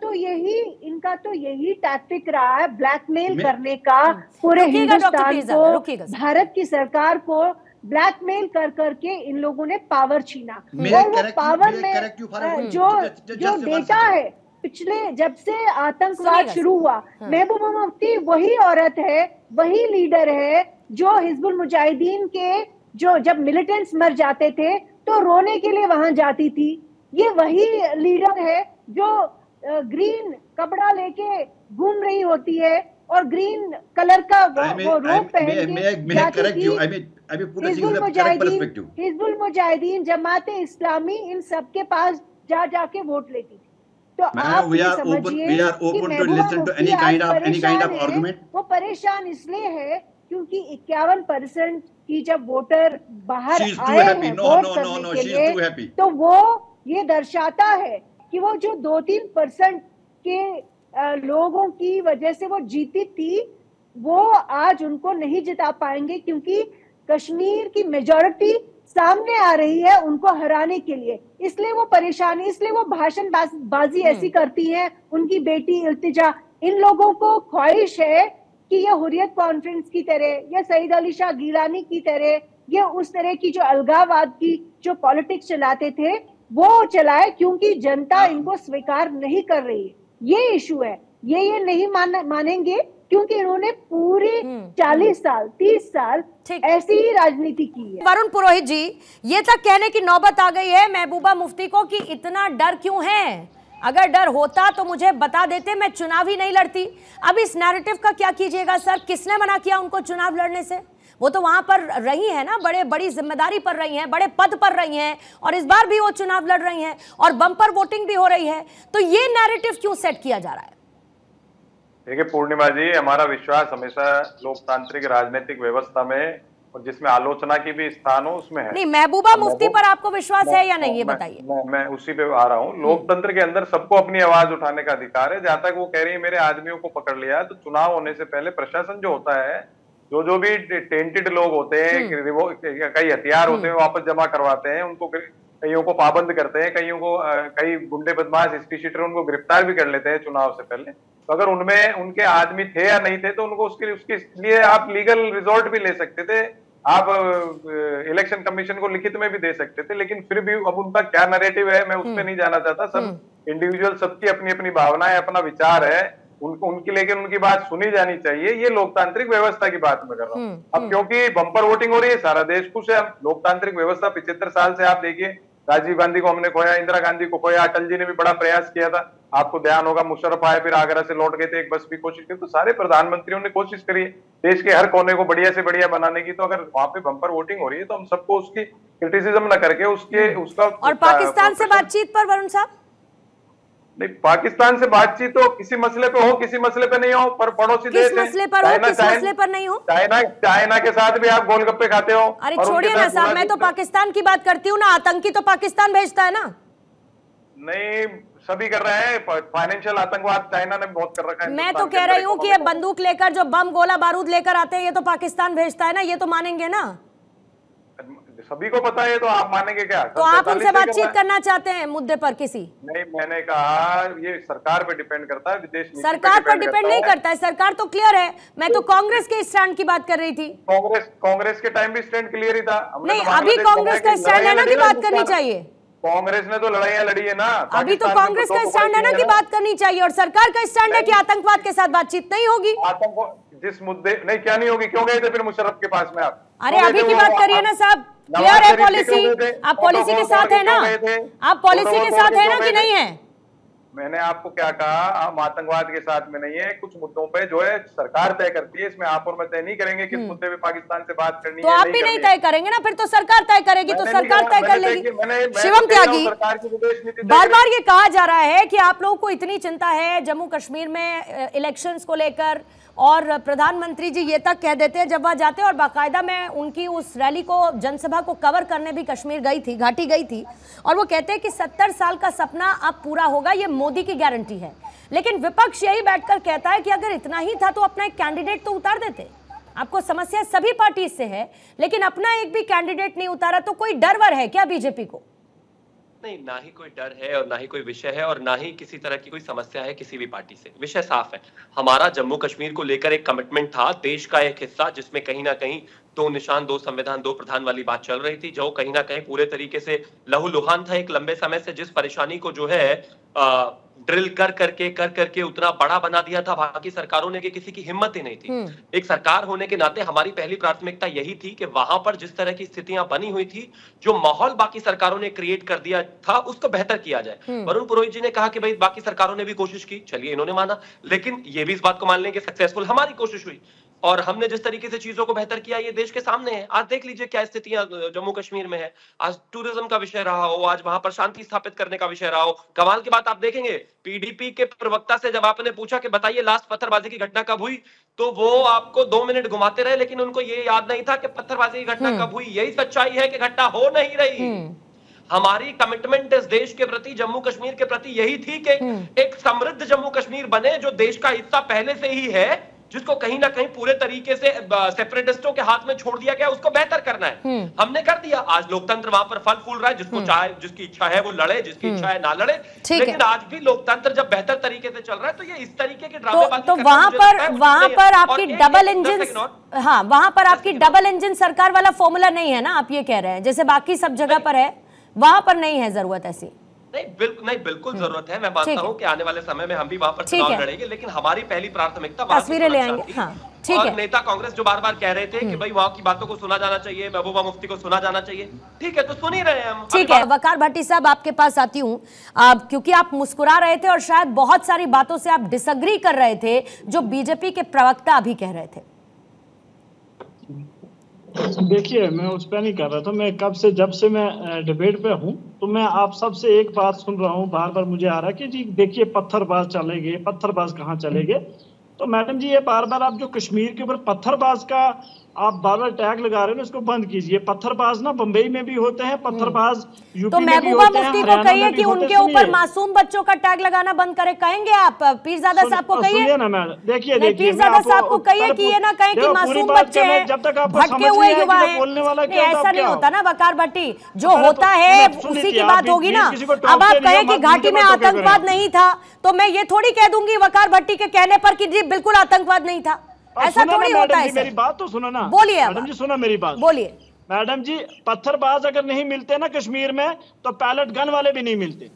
तो यही टैक्टिक रहा है ब्लैकमेल करने का, पूरे हिंदुस्तान को, भारत की सरकार को ब्लैकमेल कर करके इन लोगों ने पावर छीना। और वो पावर में जो डेटा है पिछले जब से आतंकवाद शुरू हुआ, महबूबा मुफ्ती वही औरत है, वही लीडर है जो हिजबुल मुजाहिदीन के जब मिलिटेंट्स मर जाते थे तो रोने के लिए वहां जाती थी। ये वही लीडर है जो ग्रीन कपड़ा लेके घूम रही होती है और ग्रीन कलर का वो रोब पहन के हिजबुल मुजाहिदीन, जमाते इस्लामी, इन सब के पास जाके वोट लेती थी। तो आप समझिए वो परेशान इसलिए है क्योंकि 51% की जब वोटर बाहर आए हैं वोट करने के लिए, तो वो ये दर्शाता है कि वो जो 2-3% के लोगों की वजह से वो जीती थी, वो आज उनको नहीं जिता पाएंगे क्योंकि कश्मीर की मेजॉरिटी सामने आ रही है उनको हराने के लिए। इसलिए वो परेशानी, इसलिए वो भाषण बाजी ऐसी करती है। उनकी बेटी इल्तिजा, इन लोगों को ख्वाहिश है कि ये हुर्रियत कॉन्फ्रेंस की तरह या सईद अली शाह गिलानी की तरह, ये उस तरह की जो अलगाववाद की जो पॉलिटिक्स चलाते थे वो चलाए, क्योंकि जनता इनको स्वीकार नहीं कर रही है। ये इशू है, ये नहीं मानेंगे क्योंकि इन्होंने पूरे 40 साल 30 साल ऐसी ही राजनीति की है। वरुण पुरोहित जी, ये तक कहने की नौबत आ गई है महबूबा मुफ्ती को कि इतना डर क्यों है? अगर डर होता तो मुझे बता देते, मैं चुनाव ही नहीं लड़ती। अब इस नैरेटिव का क्या कीजिएगा सर? किसने मना किया उनको चुनाव लड़ने से? वो तो वहां पर रही है ना, बड़ी जिम्मेदारी पर रही हैं, बड़े पद पर रही हैं, और इस बार भी वो चुनाव लड़ रही हैं और बम्पर वोटिंग भी हो रही है। तो ये नैरेटिव क्यों सेट किया जा रहा है? देखिए पूर्णिमा जी, हमारा विश्वास हमेशा लोकतांत्रिक राजनीतिक व्यवस्था में और जिसमें आलोचना की भी स्थान हो उसमें है। नहीं, महबूबा मुफ्ती पर आपको विश्वास है या नहीं, ये बताइए। मैं उसी पे आ रहा हूँ। लोकतंत्र के अंदर सबको अपनी आवाज उठाने का अधिकार है। जहां तक वो कह रही है मेरे आदमियों को पकड़ लिया, तो चुनाव होने से पहले प्रशासन जो होता है, जो भी टेंटेड लोग होते हैं, कई हथियार होते हैं, वापस जमा करवाते हैं, उनको कईयों को पाबंद करते हैं, कई गुंडे बदमाश हिस्ट्री शीटर उनको गिरफ्तार भी कर लेते हैं चुनाव से पहले। तो अगर उनमें उनके आदमी थे या नहीं थे तो उनको उसके लिए आप लीगल रिजॉर्ट भी ले सकते थे, आप इलेक्शन कमीशन को लिखित में भी दे सकते थे। लेकिन फिर भी अब उनका क्या नैरेटिव है मैं उस पर नहीं जाना चाहता। सब इंडिविजुअल, सबकी अपनी अपनी भावनाएं, अपना विचार है, उनकी लेकिन उनकी बात सुनी जानी चाहिए। ये लोकतांत्रिक व्यवस्था की बात मैं कर रहा हूँ। अब क्योंकि बम्पर वोटिंग हो रही है, सारा देश खुश है। लोकतांत्रिक व्यवस्था 75 साल से आप देखिए राजीव गांधी को हमने खोया, इंदिरा गांधी को खोया, अटल जी ने भी बड़ा प्रयास किया था, आपको ध्यान होगा। मुशर्रफ आए, फिर आगरा से लौट गए थे, एक बस भी कोशिश की। तो सारे प्रधानमंत्रियों ने कोशिश करी देश के हर कोने को बढ़िया से बढ़िया बनाने की। तो अगर वहां पे बम्पर वोटिंग हो रही है तो हम सबको उसकी क्रिटिसिज्म न करके उसका और पाकिस्तान से बातचीत पर वरुण साहब, नहीं, पाकिस्तान से बातचीत तो किसी मसले पे हो, किसी मसले पे नहीं हो, पर पड़ोसी देश किस मसले पर हो, किस मसले पर नहीं हो? चाइना के साथ भी आप गोलगप्पे खाते हो। अरे छोड़िए ना साहब, मैं तो पाकिस्तान की बात करती हूँ ना। आतंकी तो पाकिस्तान भेजता है ना। नहीं, सभी कर रहे हैं, फाइनेंशियल आतंकवाद चाइना ने बहुत कर रखा है। मैं तो कह रही हूँ कि ये बंदूक लेकर जो बम गोला बारूद लेकर आते हैं, ये तो पाकिस्तान भेजता है ना, ये तो मानेंगे ना? सभी को पता है, तो आप मानेंगे क्या? तो आप उनसे बातचीत करना चाहते हैं मुद्दे पर किसी? नहीं, मैंने कहा ये सरकार पे डिपेंड करता है, विदेश नीति सरकार पर डिपेंड नहीं करता है। सरकार तो क्लियर है। मैं तो कांग्रेस के स्टैंड की बात कर रही थी। कांग्रेस के टाइम भी स्टैंड क्लियर ही था। नहीं, अभी कांग्रेस का स्टैंड है ना कि बात करनी चाहिए। कांग्रेस ने तो लड़ाइयां लड़ी है ना। अभी तो कांग्रेस का स्टैंड है ना कि बात करनी चाहिए, और सरकार का स्टैंड है कि आतंकवाद के साथ बातचीत नहीं होगी। जिस मुद्दे नहीं, क्या नहीं होगी? क्यों गए थे फिर मुशर्रफ के पास में आप? अरे अभी की बात करिए ना साहब, क्लियर है पॉलिसी। आप पॉलिसी के साथ है ना? आप पॉलिसी के साथ है ना कि नहीं है? मैंने आपको क्या कहा, हम आतंकवाद के साथ में नहीं है। कुछ मुद्दों पे जो है सरकार तय करती है, इसमें आप और मैं तय नहीं करेंगे किस मुद्दे पे पाकिस्तान से बात करनी है। तो आप भी नहीं तय करेंगे ना, फिर तो सरकार तय करेगी। तो सरकार तय कर लेगी। शिवम त्यागी, बार बार ये कहा जा रहा है कि आप लोगों को इतनी चिंता है जम्मू कश्मीर में इलेक्शंस को लेकर, और प्रधानमंत्री जी ये तक कह देते हैं जब वह जाते हैं, और बाकायदा मैं उनकी उस रैली को, जनसभा को कवर करने भी कश्मीर गई थी, घाटी गई थी, और वो कहते हैं कि 70 साल का सपना अब पूरा होगा, ये मोदी की गारंटी है। लेकिन विपक्ष यही बैठकर कहता है कि अगर इतना ही था तो अपना एक कैंडिडेट तो उतार देते। आपको समस्या सभी पार्टी से है, लेकिन अपना एक भी कैंडिडेट नहीं उतारा, तो कोई डर वर है क्या बीजेपी को? नहीं, ना ही कोई डर है और ना ही कोई विषय है और ना ही किसी तरह की कोई समस्या है किसी भी पार्टी से। विषय साफ है। हमारा जम्मू कश्मीर को लेकर एक कमिटमेंट था, देश का एक हिस्सा, जिसमें कहीं ना कहीं 2 निशान 2 संविधान 2 प्रधान वाली बात चल रही थी, जो कहीं ना कहीं पूरे तरीके से लहूलुहान था एक लंबे समय से। जिस परेशानी को जो है ड्रिल कर करके उतना बड़ा बना दिया था बाकी सरकारों ने कि किसी की हिम्मत ही नहीं थी। एक सरकार होने के नाते हमारी पहली प्राथमिकता यही थी कि वहां पर जिस तरह की स्थितियां बनी हुई थी, जो माहौल बाकी सरकारों ने क्रिएट कर दिया था, उसको बेहतर किया जाए। वरुण पुरोहित जी ने कहा कि भाई बाकी सरकारों ने भी कोशिश की, चलिए इन्होंने माना, लेकिन ये भी इस बात को मान लें कि सक्सेसफुल हमारी कोशिश हुई, और हमने जिस तरीके से चीजों को बेहतर किया ये देश के सामने है। आज देख लीजिए क्या स्थितियां जम्मू कश्मीर में है। आज टूरिज्म का विषय रहा हो, आज वहां पर शांति स्थापित करने का विषय रहा हो। कमाल की बात आप देखेंगे, पीडीपी के प्रवक्ता से जब आपने पूछा कि बताइए लास्ट पत्थरबाजी की घटना कब हुई, तो वो आपको 2 मिनट घुमाते रहे, लेकिन उनको ये याद नहीं था कि पत्थरबाजी की घटना कब हुई। यही सच्चाई है कि घटना हो नहीं रही। हमारी कमिटमेंट इस देश के प्रति, जम्मू कश्मीर के प्रति यही थी कि एक समृद्ध जम्मू कश्मीर बने, जो देश का हिस्सा पहले से ही है, जिसको कहीं ना कहीं पूरे तरीके से सेपरेटिस्टों के हाथ में छोड़ दिया गया, उसको बेहतर करना है। हमने कर दिया। आज लोकतंत्र वहां पर फल फूल रहा है। जिसको चाहे, जिसकी इच्छा है वो लड़े, जिसकी इच्छा है ना लड़े, लेकिन आज भी लोकतंत्र जब बेहतर तरीके से चल रहा है, तो ये इस तरीके के ड्रामेबाजी तो वहां पर आपकी डबल इंजन, हाँ, वहां पर आपकी डबल इंजन सरकार वाला फॉर्मूला नहीं है ना, आप ये कह रहे हैं, जैसे बाकी सब जगह पर है, वहां पर नहीं है जरूरत ऐसी। नहीं, बिल्कुल जरूरत है। मैं मानता हूं कि आने वाले समय में हम भी वहां पर चुनाव लड़ेंगे, लेकिन हमारी पहली प्राथमिकता तस्वीरें ले आएंगे। हाँ, ठीक है। नेता कांग्रेस जो बार बार कह रहे थे कि भाई वहां की बातों को सुना जाना चाहिए, महबूबा मुफ्ती को सुना जाना चाहिए, ठीक है, तो सुन ही रहे हैं हम। ठीक है, वकार भट्टी साहब आपके पास आती हूँ, क्योंकि आप मुस्कुरा रहे थे और शायद बहुत सारी बातों से आप डिसएग्री कर रहे थे जो बीजेपी के प्रवक्ता अभी कह रहे थे। देखिए, मैं उस पर नहीं कर रहा था। मैं जब से मैं डिबेट पे हूँ, तो मैं आप सबसे एक बात सुन रहा हूँ, बार बार मुझे आ रहा है कि जी देखिए पत्थरबाज चलेंगे, पत्थरबाज कहाँ चलेंगे। तो मैडम जी, ये बार बार आप जो कश्मीर के ऊपर पत्थरबाज का आप बार बार टैग लगा रहे हैं, उसको बंद कीजिए। पत्थरबाज ना बम्बई में भी होते हैं, पत्थरबाज यूपी में भी होते हैं, महबूबा मुफ्ती को कहिए कि उनके ऊपर मासूम बच्चों का टैग लगाना बंद करे। कहेंगे आप पीरजादा साहब को कहिए ना मैडम, देखिए पीरजादा साहब को कहिए कि ये ना कहें कि मासूम बच्चे हैं, भटके हुए युवा हैं। ऐसा नहीं होता ना वकार भट्टी, जो होता है उसी की बात होगी ना। अब आप कहें कि घाटी में आतंकवाद नहीं था, तो मैं ये थोड़ी कह दूंगी वकार भट्टी के कहने पर कि जी बिल्कुल आतंकवाद नहीं था। ऐसा थोड़ी होता है। मेरी बात तो सुनो ना। बोलिए मैडम जी, सुनो मेरी बात, बोलिए। मैडम जी, पत्थरबाज अगर नहीं मिलते ना कश्मीर में, तो पैलेट गन वाले भी नहीं मिलते।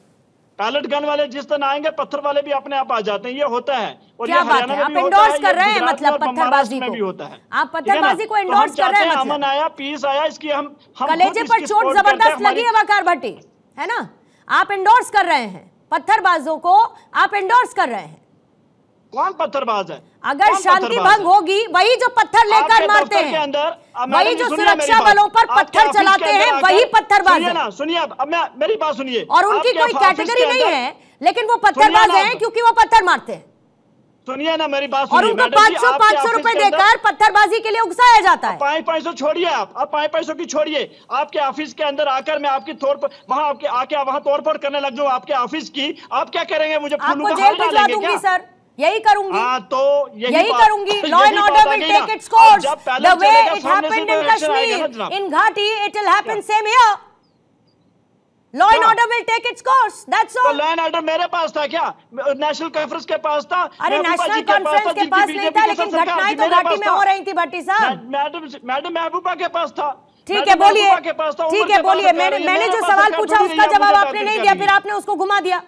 पैलेट गन वाले जिस तरह आएंगे, पत्थर वाले भी अपने आप आ जाते हैं। ये होता है। और क्या बात है, आप इंडोर्स कर रहे हैं मतलब पत्थरबाजी को? भी होता है। आप पत्थरबाजी को इंडोर्स कर रहे हैं मतलब? अमन आया, पीस आया, इसकी हम कलेजे पर चोट जबरदस्त लगी है वकार भट्टी? है ना? आप एंडोर्स कर रहे हैं पत्थरबाजों को, आप एंडोर्स कर रहे हैं। कौन पत्थरबाज है? अगर शांति भंग होगी, वही जो पत्थर लेकर मारते हैं, वही जो सुरक्षा बलों पर पत्थर चलाते हैं, वही पत्थरबाज है। सुनिए, अब मेरी बात सुनिए। और उनकी कोई कैटेगरी नहीं है, लेकिन वो पत्थरबाज हैं क्योंकि वो पत्थर मारते हैं। सुनिए ना मेरी बात, और उनको 500 रुपए देकर पत्थरबाजी के लिए उकसाया जाता है। 500 छोड़िए, आप 500 की छोड़िए। आपके ऑफिस के अंदर आकर मैं आपकी वहां आपके आके वहां तोड़फोड़ करने लग जाऊं आपके ऑफिस की, आप क्या करेंगे? मुझे आपको जेल भिजवा दूंगी सर, यही करूंगी। तो यही करूंगी। Law and order will take its course the way it happened in Kashmir, in घाटी, it will happen same here. Law and order will take its course, that's all. Law and order मेरे पास था क्या? नेशनल कॉन्फ्रेंस के पास था? अरे national conference के पास नहीं था, लेकिन घटनाएं तो घाटी में हो रही थी भट्टी साहब। मैडम महबूबा के पास था। ठीक है, बोलिए। ठीक है, बोलिए। मैंने जो सवाल पूछा उसका जवाब आपने नहीं दिया, फिर आपने उसको घुमा दिया।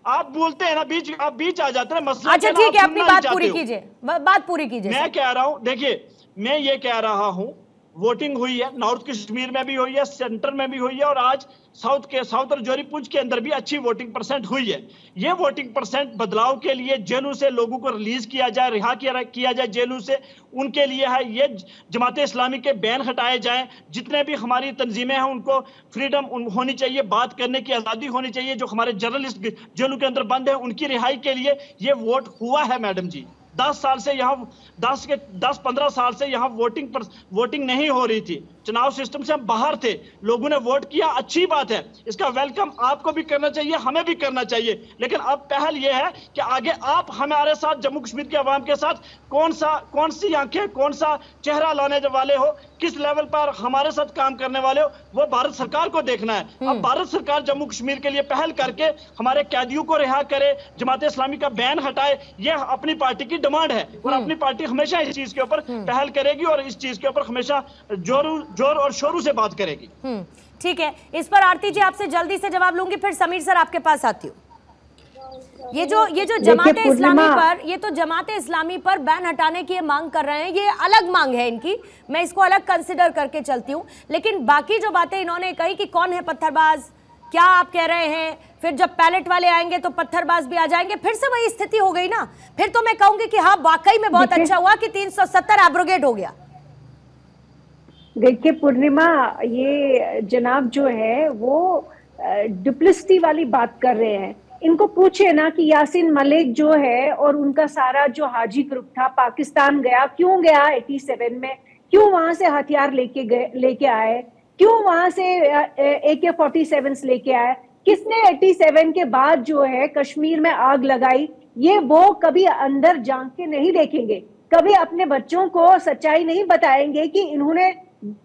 आप बोलते हैं ना, आप बीच आ जाते हैं मसला। अच्छा ठीक है, अपनी बात पूरी कीजिए, बात पूरी कीजिए। मैं कह रहा हूं, देखिए मैं ये कह रहा हूं, वोटिंग हुई है, नॉर्थ कश्मीर में भी हुई है, सेंटर में भी हुई है, और आज साउथ और जोरी पुंछ के अंदर भी अच्छी वोटिंग परसेंट हुई है। ये वोटिंग परसेंट बदलाव के लिए जेलों से लोगों को रिलीज किया जाए, रिहा किया जाए जेलों से, उनके लिए है। ये जमात इस्लामी के बैन हटाए जाएं, जितने भी हमारी तंजीमें हैं उनको फ्रीडम होनी चाहिए, बात करने की आज़ादी होनी चाहिए। जो हमारे जर्नलिस्ट जेलों के अंदर बंद है उनकी रिहाई के लिए ये वोट हुआ है मैडम जी। 10 साल से यहाँ 10-15 साल से यहाँ वोटिंग नहीं हो रही थी, चुनाव सिस्टम से हम बाहर थे, लोगों ने वोट किया, अच्छी बात है, इसका वेलकम आपको भी करना चाहिए, हमें भी करना चाहिए। लेकिन अब पहल यह है कि आगे आप हमारे साथ, जम्मू कश्मीर के अवाम के साथ कौन सी आंखें, कौन सा चेहरा लाने वाले हो, किस लेवल पर हमारे साथ काम करने वाले हो, वो भारत सरकार को देखना है। अब भारत सरकार जम्मू कश्मीर के लिए पहल करके हमारे कैदियों को रिहा करे, जमात इस्लामी का बैन हटाए, यह अपनी पार्टी की डिमांड है, और अपनी पार्टी हमेशा इस चीज के ऊपर पहल करेगी और इस चीज के ऊपर हमेशा जोर और शोरों से बात करेगी। ठीक है, इस पर आरती जी आपसे जल्दी से जवाब लूंगी, फिर समीर सर आपके पास आती हूँ। ये जो जमाते इस्लामी पर बैन हटाने की मांग कर रहे हैं, ये अलग मांग है इनकी, मैं इसको अलग कंसिडर करके चलती हूँ। लेकिन बाकी जो बातें इन्होंने कही कि कौन है पत्थरबाज, क्या आप कह रहे हैं, फिर जब पैलेट वाले आएंगे तो पत्थरबाज भी आ जाएंगे, फिर से वही स्थिति हो गई ना। फिर तो मैं कहूंगी कि हाँ वाकई में बहुत अच्छा हुआ कि 370 एब्रोगेट हो गया। देखिए पूर्णिमा, ये जनाब जो है वो डुप्लिसिटी वाली बात कर रहे हैं। इनको पूछे ना कि यासीन मलिक जो है और उनका सारा जो हाजी ग्रुप था पाकिस्तान गया, क्यों गया 87 में, क्यों वहां से हथियार लेके आए, क्यों वहां से AK-47 लेके आए, किसने 87 के बाद जो है कश्मीर में आग लगाई, ये वो कभी अंदर झांक के नहीं देखेंगे, कभी अपने बच्चों को सच्चाई नहीं बताएंगे कि इन्होंने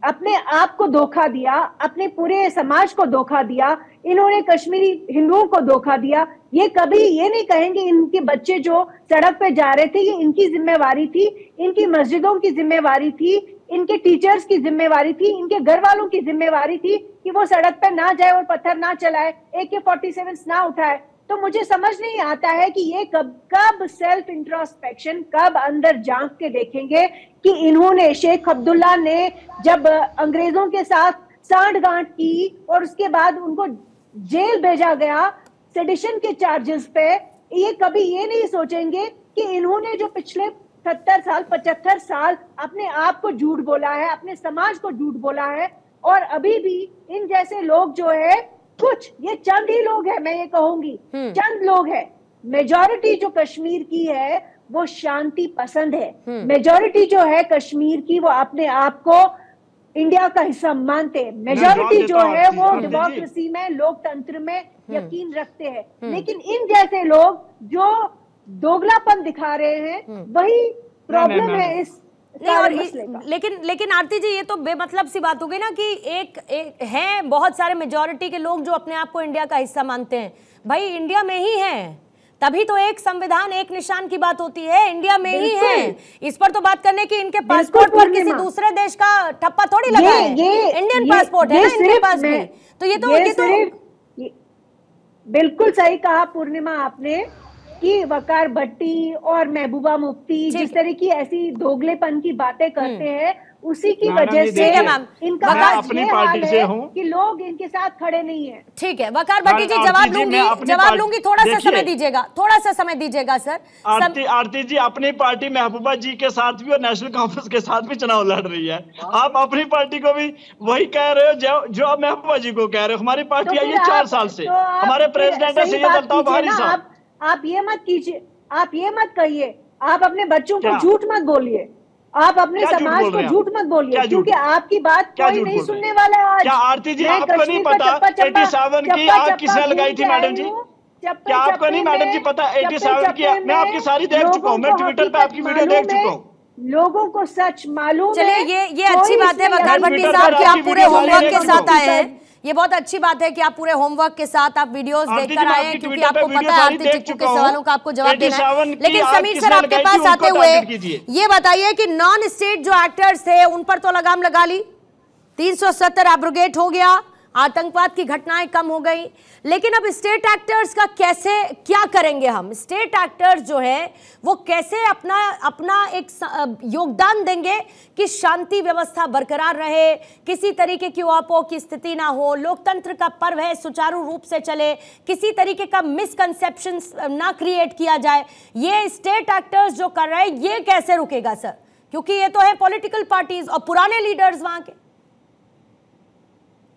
अपने आप को धोखा दिया, अपने पूरे समाज को धोखा दिया, इन्होंने कश्मीरी हिंदुओं को धोखा दिया। ये कभी ये नहीं कहेंगे इनके बच्चे जो सड़क पे जा रहे थे ये इनकी जिम्मेवारी थी, इनकी मस्जिदों की जिम्मेवारी थी, इनके टीचर्स की जिम्मेवारी थी, इनके घर वालों की जिम्मेवारी थी कि वो सड़क पे ना जाए और पत्थर ना चलाए, AK-47 ना उठाए। तो मुझे समझ नहीं आता है कि ये कब सेल्फ इंट्रोस्पेक्शन, कब अंदर झांक के देखेंगे कि इन्होंने, शेख अब्दुल्ला ने जब अंग्रेजों के साथ सांठगांठ की और उसके बाद उनको जेल भेजा गया सेडिशन के चार्जेस पे, ये कभी ये नहीं सोचेंगे कि इन्होंने जो पिछले 75 साल अपने आप को झूठ बोला है, अपने समाज को झूठ बोला है, और अभी भी इन जैसे लोग जो है, कुछ ये चंद ही लोग हैं, मैं ये कहूंगी चंद लोग हैं, मेजॉरिटी जो कश्मीर की है वो शांति पसंद है, मेजॉरिटी जो है कश्मीर की वो अपने आप को इंडिया का हिस्सा मानते हैं, मेजॉरिटी जो है वो डेमोक्रेसी में, लोकतंत्र में यकीन रखते हैं। लेकिन इन जैसे लोग जो दोगलापन दिखा रहे हैं, वही प्रॉब्लम है इस लेकिन आरती जी, ये तो बेमतलब सी बात हो गई ना कि एक है बहुत सारे मेजॉरिटी के लोग जो अपने आप को इंडिया का हिस्सा मानते हैं। भाई इंडिया में ही है, तभी तो एक संविधान एक निशान की बात होती है, इंडिया में ही है। इस पर तो बात करने की इनके पासपोर्ट पर किसी दूसरे देश का ठप्पा थोड़ी लगा है, इंडियन पासपोर्ट है ना इनके पास में। तो ये तो बिल्कुल सही कहा पूर्णिमा आपने कि वकार भट्टी और महबूबा मुफ्ती जिस तरह की ऐसी दोगलेपन की बातें करते हैं, उसी की वजह से इनका अपनी पार्टी से हूं कि लोग इनके साथ खड़े नहीं है। ठीक है वकार भट्टी जी, जवाब लूंगी, थोड़ा सा समय दीजिएगा सर। आरती जी अपनी पार्टी महबूबा जी के साथ भी और नेशनल कॉन्फ्रेंस के साथ भी चुनाव लड़ रही है, आप अपनी पार्टी को भी वही कह रहे हो जो आप महबूबा जी को कह रहे हो। हमारी पार्टी आई है 4 साल से, हमारे प्रेसिडेंट है सैयद अल्ताफ भारी साहब। आप ये मत कीजिए, आप ये मत कहिए, आप अपने बच्चों को झूठ मत बोलिए, आप अपने समाज को झूठ मत बोलिए, क्योंकि आपकी बात कोई नहीं सुनने वाला है। आज क्या आरती जी आपको नहीं पता 87 की आग किसने लगाई थी मैडम जी? क्या आपको नहीं मैडम जी पता 87 की? मैं आपकी सारी देख चुका हूँ, मैं ट्विटर पे आपकी वीडियो देख चुका हूँ। लोगों को सच मालूम है। चलिए ये अच्छी बात है वकार भट्टी साहब कि आप पूरे होमवर्क के साथ आए हैं, ये बहुत अच्छी बात है कि आप पूरे होमवर्क के साथ आप वीडियोस देखकर आए हैं, क्योंकि आपको पता है आरती टिक्कू के सवालों का आपको जवाब देना है। लेकिन समीर सर आपके पास आते हुए ये बताइए कि नॉन स्टेट जो एक्टर्स थे उन पर तो लगाम लगा ली, 370 एब्रोगेट हो गया, आतंकवाद की घटनाएं कम हो गई, लेकिन अब स्टेट एक्टर्स का कैसे क्या करेंगे हम? स्टेट एक्टर्स जो है वो कैसे अपना एक योगदान देंगे कि शांति व्यवस्था बरकरार रहे, किसी तरीके की उहापोह की स्थिति ना हो, लोकतंत्र का पर्व है सुचारू रूप से चले, किसी तरीके का मिसकंसेप्शन ना क्रिएट किया जाए। ये स्टेट एक्टर्स जो कर रहे हैं ये कैसे रुकेगा सर? क्योंकि ये तो है पॉलिटिकल पार्टीज और पुराने लीडर्स वहां के।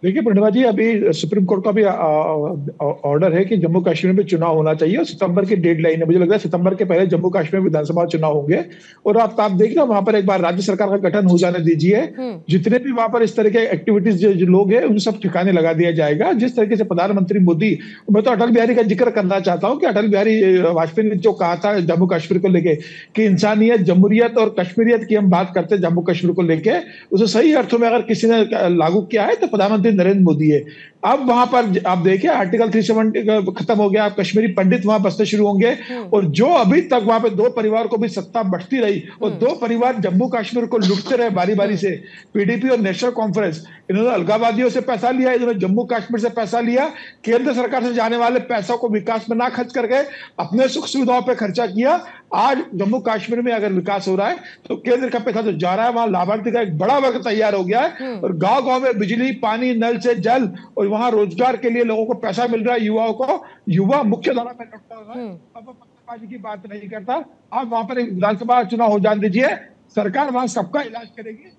देखिए पूर्णिमा जी, अभी सुप्रीम कोर्ट का भी ऑर्डर है कि जम्मू कश्मीर में चुनाव होना चाहिए और सितंबर की डेडलाइन है। मुझे लग रहा है सितंबर के पहले जम्मू कश्मीर विधानसभा चुनाव होंगे। और आप देखिए वहां पर एक बार राज्य सरकार का गठन हो जाने दीजिए, जितने भी वहां पर इस तरह के एक्टिविटीज जो लोग हैं उन सब ठिकाने लगा दिया जाएगा। जिस तरीके से प्रधानमंत्री मोदी, मैं तो अटल बिहारी का जिक्र करना चाहता हूँ कि अटल बिहारी वाजपेयी ने जो कहा था जम्मू कश्मीर को लेके कि इंसानियत, जमहूरियत और कश्मीरियत की हम बात करते हैं जम्मू कश्मीर को लेके, उसे सही अर्थों में अगर किसी ने लागू किया है तो प्रधानमंत्री नरेंद्र मोदी है। अब वहां पर आप देखिए आर्टिकल 370 खत्म हो गया, कश्मीरी पंडित वहां बसने शुरू होंगे। और जो अभी तक वहां पे 2 परिवार को भी सत्ता बढ़ती रही और 2 परिवार जम्मू कश्मीर को लुटते रहे बारी बारी से, पीडीपी और नेशनल कॉन्फ्रेंस, इन्होंने अलगाववादियों से पैसा लिया, इन्होंने जम्मू कश्मीर से पैसा लिया, केंद्र सरकार से जाने वाले पैसों को विकास में ना खर्च करके अपने सुख सुविधाओं पर खर्चा किया। आज जम्मू कश्मीर में अगर विकास हो रहा है तो केंद्र का पैसा जो जा रहा है वहां लाभार्थी का एक बड़ा वर्ग तैयार हो गया है और गांव गांव में बिजली, पानी, नल से जल और वहां रोजगार के लिए लोगों को पैसा मिल रहा है। युवाओं को, युवा मुख्य धारा में लौटा हुआ है। अब पत्थरबाजी की बात नहीं करता। आप वहां पर एक विधानसभा चुनाव हो जाने दीजिए, सरकार वहां सबका इलाज करेगी।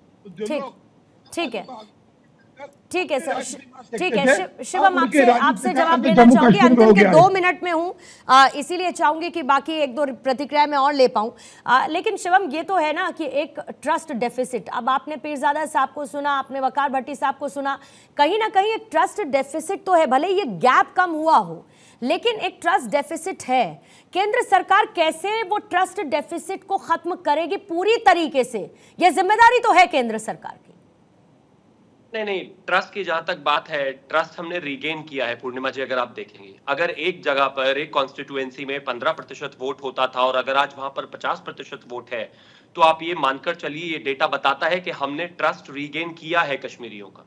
ठीक है सर, ठीक है शिवम, आपसे जवाब लेना चाहूंगी, अंतिम के 2 मिनट में हूं, इसीलिए चाहूंगी कि बाकी 1-2 प्रतिक्रिया मैं और ले पाऊं। लेकिन शिवम ये तो है ना कि एक ट्रस्ट डेफिसिट, अब आपने पीरजादा साहब को सुना, आपने वकार भट्टी साहब को सुना, कहीं ना कहीं एक ट्रस्ट डेफिसिट तो है, भले ये गैप कम हुआ हो लेकिन एक ट्रस्ट डेफिसिट है। केंद्र सरकार कैसे वो ट्रस्ट डेफिसिट को खत्म करेगी पूरी तरीके से? ये जिम्मेदारी तो है केंद्र सरकार की। नहीं, ट्रस्ट की जहां तक बात है, ट्रस्ट हमने रीगेन किया है पूर्णिमा जी। अगर आप देखेंगे, अगर एक जगह पर एक कॉन्स्टिट्यूएंसी में 15% वोट होता था और अगर आज वहां पर 50% वोट है, तो आप ये मानकर चलिए, ये डेटा बताता है कि हमने ट्रस्ट रीगेन किया है कश्मीरियों का।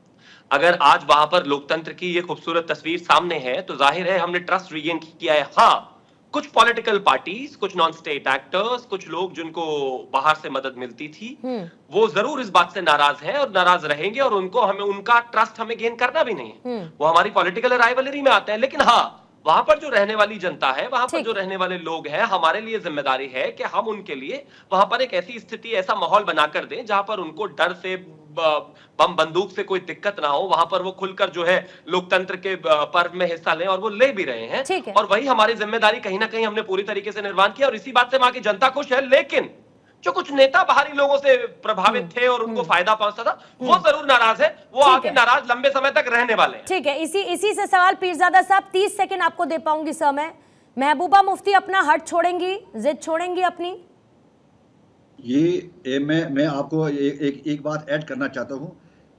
अगर आज वहां पर लोकतंत्र की ये खूबसूरत तस्वीर सामने है तो जाहिर है हमने ट्रस्ट रीगेन किया है। हाँ, कुछ पॉलिटिकल पार्टीज, कुछ नॉन स्टेट एक्टर्स, कुछ लोग जिनको बाहर से मदद मिलती थी, वो जरूर इस बात से नाराज हैं और नाराज रहेंगे और उनका ट्रस्ट हमें गेन करना भी नहीं है। वो हमारी पॉलिटिकल राइवलरी में आते हैं। लेकिन हाँ, वहां पर जो रहने वाली जनता है, वहां पर जो रहने वाले लोग हैं, हमारे लिए जिम्मेदारी है कि हम उनके लिए वहां पर एक ऐसी स्थिति, ऐसा माहौल बनाकर दें जहां पर उनको डर से, बम बंदूक से कोई दिक्कत ना हो। वहां पर वो खुलकर जो है लोकतंत्र के पर्व में हिस्सा लें और वो ले भी रहे हैं। और वही हमारी जिम्मेदारी कहीं ना कहीं हमने पूरी तरीके से निर्वाह किया और इसी बात से वहां की जनता खुश है। लेकिन जो कुछ नेता बाहरी लोगों से प्रभावित थे और उनको फायदा पहुंचता था, वो जरूर नाराज है, वो आगे नाराज लंबे समय तक रहने वाले हैं। ठीक है, इसी से सवाल पीरजादा साहब, 30 सेकंड आपको दे पाऊंगी समय। महबूबा मुफ्ती अपना हट छोड़ेंगी, जिद छोड़ेंगी अपनी? ये मैं आपको एक बात ऐड करना चाहता हूँ।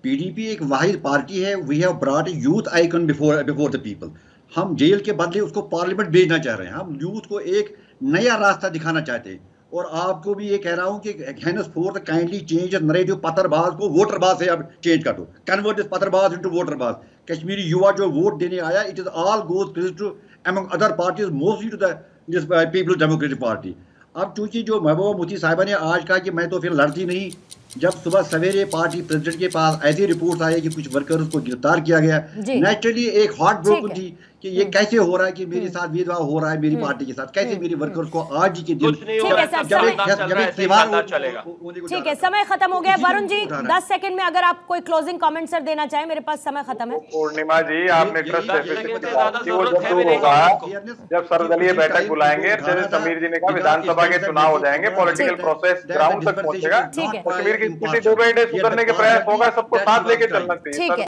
पीडीपी एक वाहिद पार्टी है। We have brought youth icon before the people. हम जेल के बदले उसको पार्लियामेंट भेजना चाह रहे हैं। हम यूथ को एक नया रास्ता दिखाना चाहते हैं। और आपको भी ये कह रहा हूं कि henceforth काइंडली चेंज नरेटिव, पत्थरबाज को वोटरबाज से अब चेंज कर दो, कन्वर्ट दिस पत्थरबाज इनटू वोटरबाज। कश्मीरी युवा जो वोट देने आया, it is all goes credit to among other parties, mostly to this peoples democratic party. अब चूंकि जो महबूबा मुफ्ती साहिबा ने आज कहा कि मैं तो फिर लड़ती नहीं, जब सुबह सवेरे पार्टी प्रेसिडेंट के पास ऐसी रिपोर्ट आई कि कुछ वर्कर्स को गिरफ्तार किया गया, नेचुरली एक हार्ट ब्रोकन थी कि ये कैसे हो रहा है कि मेरे साथ भेदभाव हो रहा है मेरी पार्टी के साथ, कैसे मेरे वर्कर्स को आज के दिन ठीक है, समय खत्म हो गया। वरुण जी 10 सेकंड में अगर आप कोई क्लोजिंग कमेंट सर देना चाहें, मेरे पास समय खत्म है। पूर्णिमा जी, आपने ट्रस्ट होगा जब सर्वदलीय बैठक बुलाएंगे, जैसे समीर जी ने कहा विधानसभा के चुनाव हो जाएंगे, पॉलिटिकल प्रोसेस ग्राउंड तक पहुंचेगा, कश्मीर की स्थिति डे बाय डे सुधरने के प्रयास होगा, सबको साथ लेके चलना चाहिए।